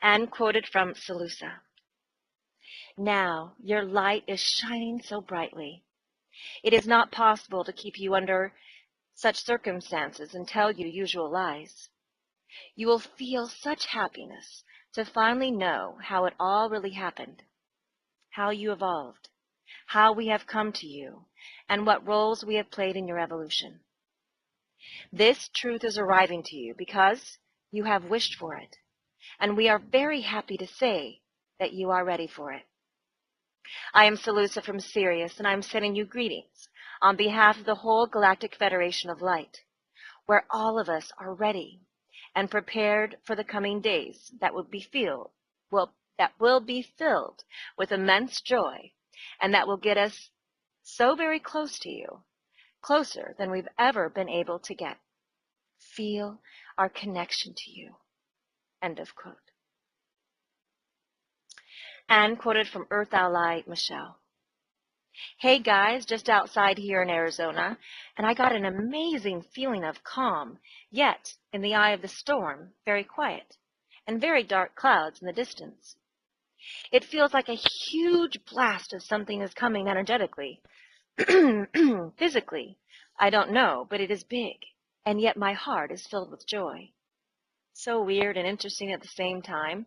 and quoted from Salusa. Now your light is shining so brightly. It is not possible to keep you under such circumstances and tell you usual lies. You will feel such happiness to finally know how it all really happened, how you evolved, how we have come to you, and what roles we have played in your evolution. This truth is arriving to you because you have wished for it, and we are very happy to say that you are ready for it. I am Salusa from Sirius, and I am sending you greetings on behalf of the whole Galactic Federation of Light, where all of us are ready and prepared for the coming days that will be filled with immense joy, and that will get us so very close to you, closer than we've ever been able to get. Feel our connection to you. End of quote. And quoted from Earth Ally Michelle. Hey guys, just outside here in Arizona, and I got an amazing feeling of calm, yet, in the eye of the storm, very quiet, and very dark clouds in the distance. It feels like a huge blast of something is coming energetically. Physically, I don't know, but it is big, and yet my heart is filled with joy. So weird and interesting at the same time.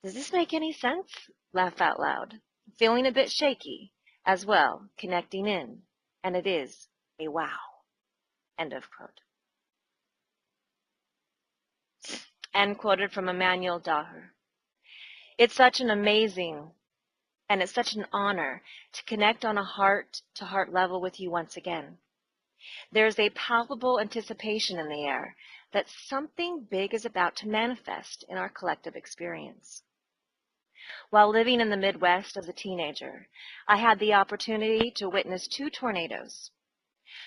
Does this make any sense? Laugh out loud. Feeling a bit shaky as well, connecting in, and it is a wow. End of quote. And quoted from Emmanuel Daher. It's such an amazing and it's such an honor to connect on a heart-to-heart level with you once again. There's a palpable anticipation in the air that something big is about to manifest in our collective experience. While living in the Midwest as a teenager, I had the opportunity to witness 2 tornadoes.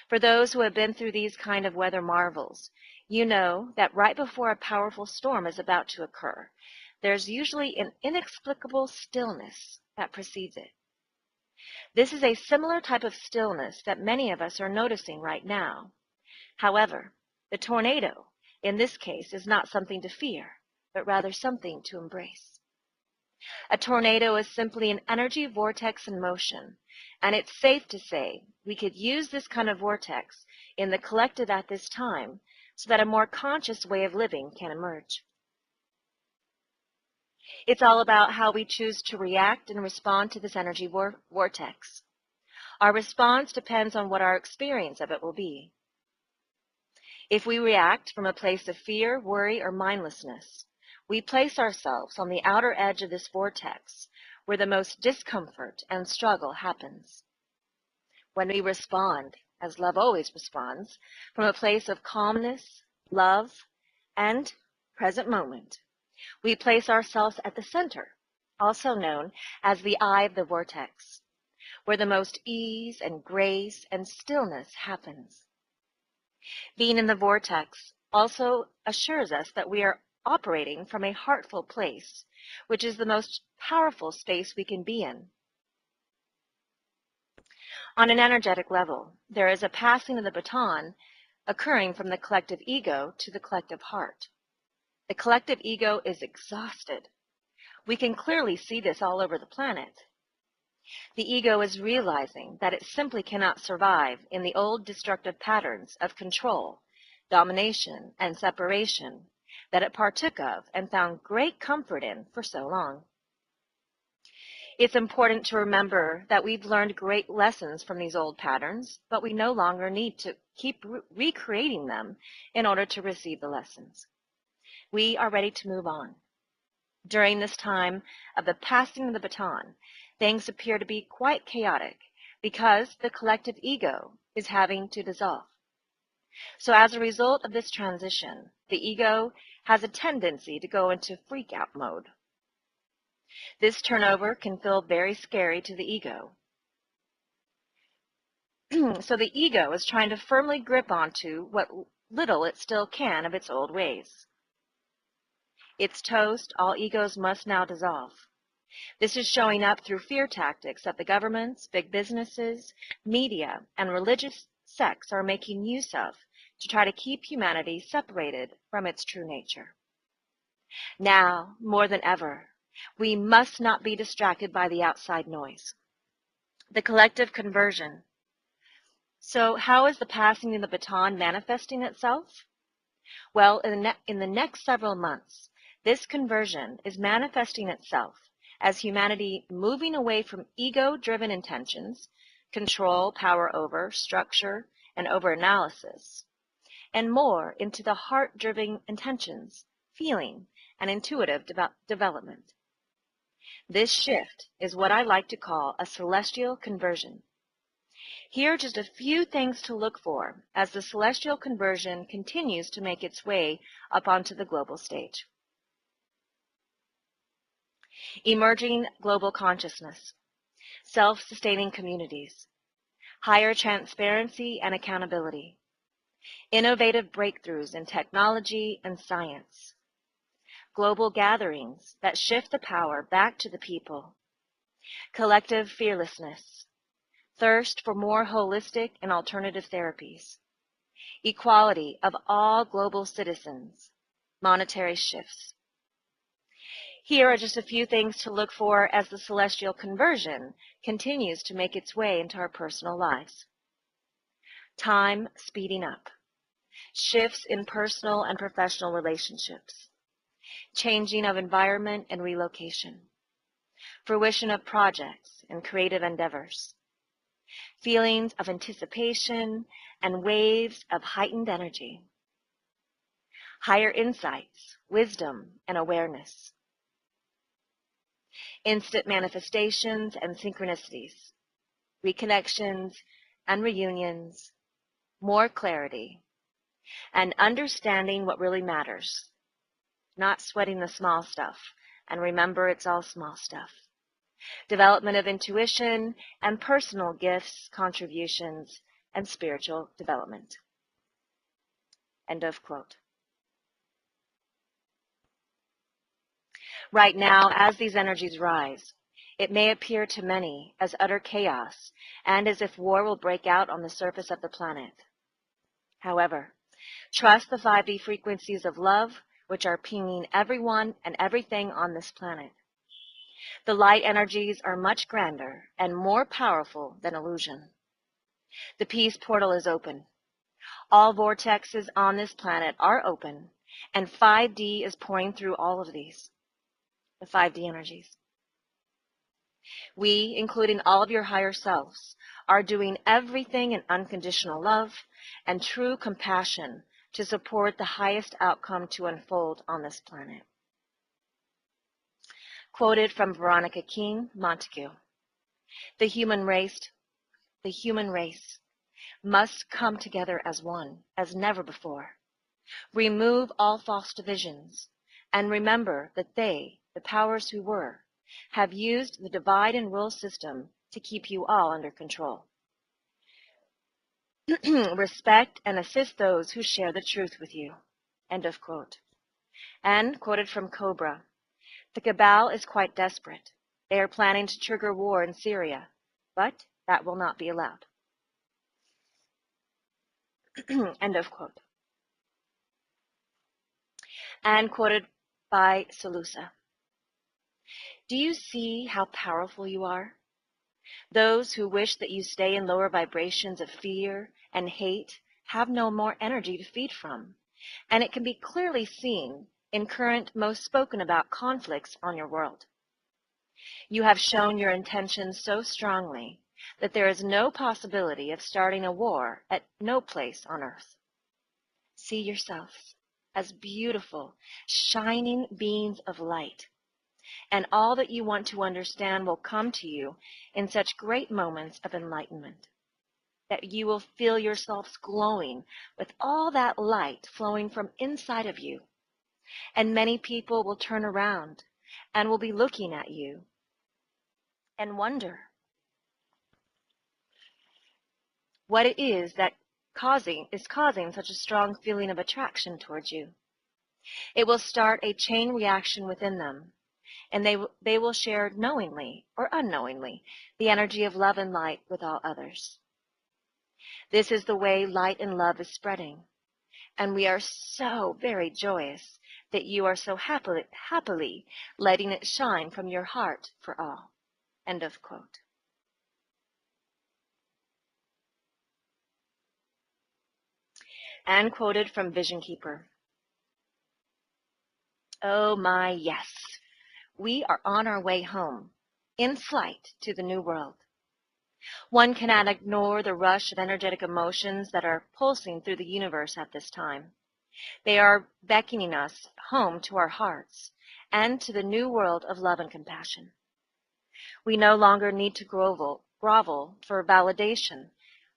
For those who have been through these kind of weather marvels, you know that right before a powerful storm is about to occur, there's usually an inexplicable stillness that precedes it. This is a similar type of stillness that many of us are noticing right now. However, the tornado, in this case, is not something to fear, but rather something to embrace. A tornado is simply an energy vortex in motion, and it's safe to say we could use this kind of vortex in the collective at this time so that a more conscious way of living can emerge. It's all about how we choose to react and respond to this energy vortex. Our response depends on what our experience of it will be. If we react from a place of fear, worry, or mindlessness, we place ourselves on the outer edge of this vortex where the most discomfort and struggle happens. When we respond, as love always responds, from a place of calmness, love, and present moment, we place ourselves at the center, also known as the eye of the vortex, where the most ease and grace and stillness happens. Being in the vortex also assures us that we are operating from a heartful place, which is the most powerful space we can be in. On an energetic level, there is a passing of the baton occurring from the collective ego to the collective heart. The collective ego is exhausted. We can clearly see this all over the planet. The ego is realizing that it simply cannot survive in the old destructive patterns of control, domination, and separation that it partook of and found great comfort in for so long. It's important to remember that we've learned great lessons from these old patterns, but we no longer need to keep recreating them in order to receive the lessons. We are ready to move on. During this time of the passing of the baton, things appear to be quite chaotic because the collective ego is having to dissolve. So as a result of this transition, the ego has a tendency to go into freak-out mode. This turnover can feel very scary to the ego. So the ego is trying to firmly grip onto what little it still can of its old ways. It's toast, all egos must now dissolve. This is showing up through fear tactics that the governments, big businesses, media, and religious sects are making use of to try to keep humanity separated from its true nature. Now, more than ever, we must not be distracted by the outside noise. The collective conversion. So how is the passing of the baton manifesting itself? Well, in the next several months, this conversion is manifesting itself as humanity moving away from ego-driven intentions, control, power over, structure, and over-analysis, and more into the heart-driven intentions, feeling, and intuitive development. This shift is what I like to call a celestial conversion. Here are just a few things to look for as the celestial conversion continues to make its way up onto the global stage. Emerging global consciousness, self-sustaining communities, higher transparency and accountability, innovative breakthroughs in technology and science, global gatherings that shift the power back to the people, collective fearlessness, thirst for more holistic and alternative therapies, equality of all global citizens, monetary shifts. Here are just a few things to look for as the celestial conversion continues to make its way into our personal lives. Time speeding up, shifts in personal and professional relationships, changing of environment and relocation, fruition of projects and creative endeavors, feelings of anticipation and waves of heightened energy, higher insights, wisdom, and awareness, instant manifestations and synchronicities, reconnections and reunions, more clarity, and understanding what really matters, not sweating the small stuff, and remember it's all small stuff. Development of intuition and personal gifts, contributions, and spiritual development. End of quote. Right now, as these energies rise, it may appear to many as utter chaos and as if war will break out on the surface of the planet. However, trust the 5D frequencies of love, which are pinging everyone and everything on this planet. The light energies are much grander and more powerful than illusion. The peace portal is open. All vortexes on this planet are open, and 5D is pouring through all of these, the 5D energies. We, including all of your higher selves, are doing everything in unconditional love and true compassion to support the highest outcome to unfold on this planet. Quoted from Veronica King Montague. The human race must come together as one, as never before. Remove all false divisions, and remember that they, the powers who were, have used the divide and rule system to keep you all under control. Respect and assist those who share the truth with you. End of quote. And quoted from Cobra. The cabal is quite desperate. They are planning to trigger war in Syria, but that will not be allowed. End of quote. And quoted by Salusa. Do you see how powerful you are? Those who wish that you stay in lower vibrations of fear and hate have no more energy to feed from, and it can be clearly seen in current, most spoken about conflicts on your world. You have shown your intentions so strongly that there is no possibility of starting a war at no place on earth. See yourselves as beautiful, shining beings of light, and all that you want to understand will come to you in such great moments of enlightenment, that you will feel yourselves glowing with all that light flowing from inside of you. And many people will turn around and will be looking at you and wonder what it is that is causing such a strong feeling of attraction towards you. It will start a chain reaction within them, and they will share knowingly or unknowingly the energy of love and light with all others. This is the way light and love is spreading, and we are so very joyous that you are so happily letting it shine from your heart for all. End of quote. And quoted from Vision Keeper. Oh my, yes. We are on our way home, in flight to the new world. One cannot ignore the rush of energetic emotions that are pulsing through the universe at this time. They are beckoning us home to our hearts and to the new world of love and compassion. We no longer need to grovel for validation,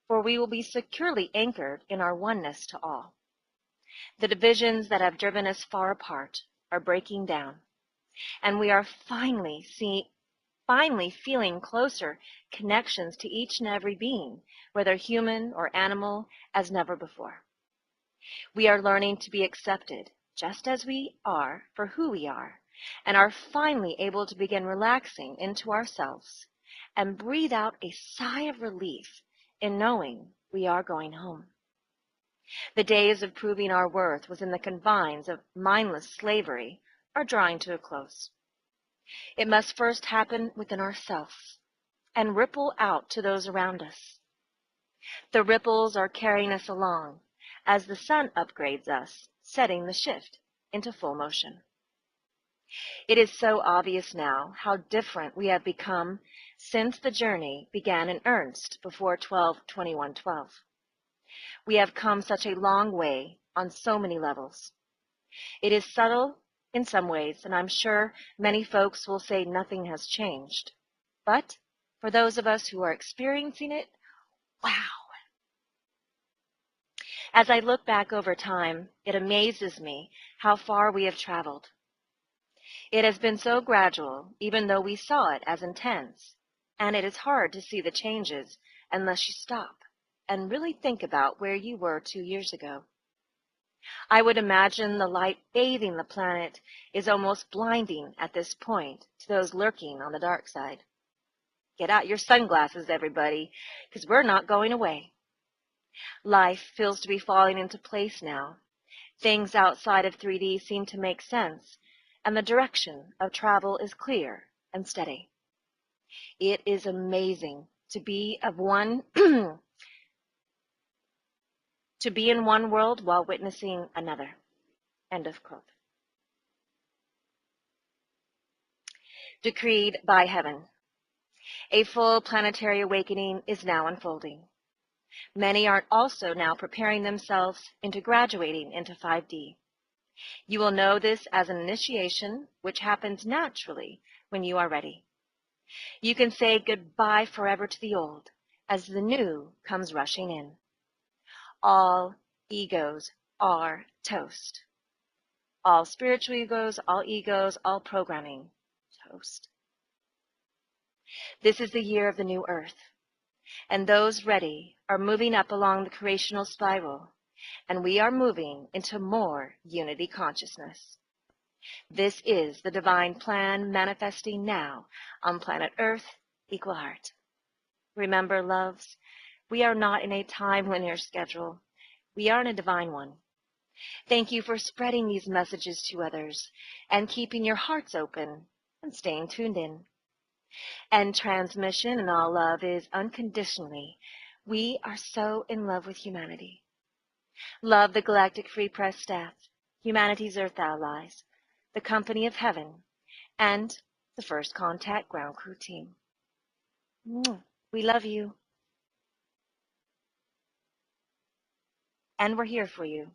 for we will be securely anchored in our oneness to all. The divisions that have driven us far apart are breaking down, and we are finally feeling closer connections to each and every being, whether human or animal, as never before. We are learning to be accepted just as we are for who we are, and are finally able to begin relaxing into ourselves and breathe out a sigh of relief in knowing we are going home. The days of proving our worth within the confines of mindless slavery are drawing to a close. It must first happen within ourselves and ripple out to those around us. The ripples are carrying us along as the sun upgrades us, setting the shift into full motion. It is so obvious now how different we have become since the journey began in earnest before 12/21/12. We have come such a long way on so many levels. It is subtle in some ways, and I'm sure many folks will say nothing has changed. But for those of us who are experiencing it, wow. As I look back over time, it amazes me how far we have traveled. It has been so gradual, even though we saw it as intense, and it is hard to see the changes unless you stop and really think about where you were 2 years ago. I would imagine the light bathing the planet is almost blinding at this point to those lurking on the dark side. Get out your sunglasses, everybody, because we're not going away. Life feels to be falling into place now. Things outside of 3D seem to make sense, and the direction of travel is clear and steady. It is amazing to be of one to be in one world while witnessing another. End of quote. Decreed by heaven. A full planetary awakening is now unfolding. Many are also now preparing themselves into graduating into 5D. You will know this as an initiation, which happens naturally when you are ready. You can say goodbye forever to the old as the new comes rushing in. All egos are toast. All spiritual egos, all programming, toast. This is the year of the new earth, and those ready are moving up along the creational spiral, and we are moving into more unity consciousness. This is the divine plan manifesting now on planet Earth, equal heart. Remember, loves, we are not in a time linear schedule. We are in a divine one. Thank you for spreading these messages to others and keeping your hearts open and staying tuned in. And transmission and all love is unconditionally. We are so in love with humanity. Love the Galactic Free Press staff, humanity's Earth allies, the company of heaven, and the First Contact ground crew team. We love you. And we're here for you.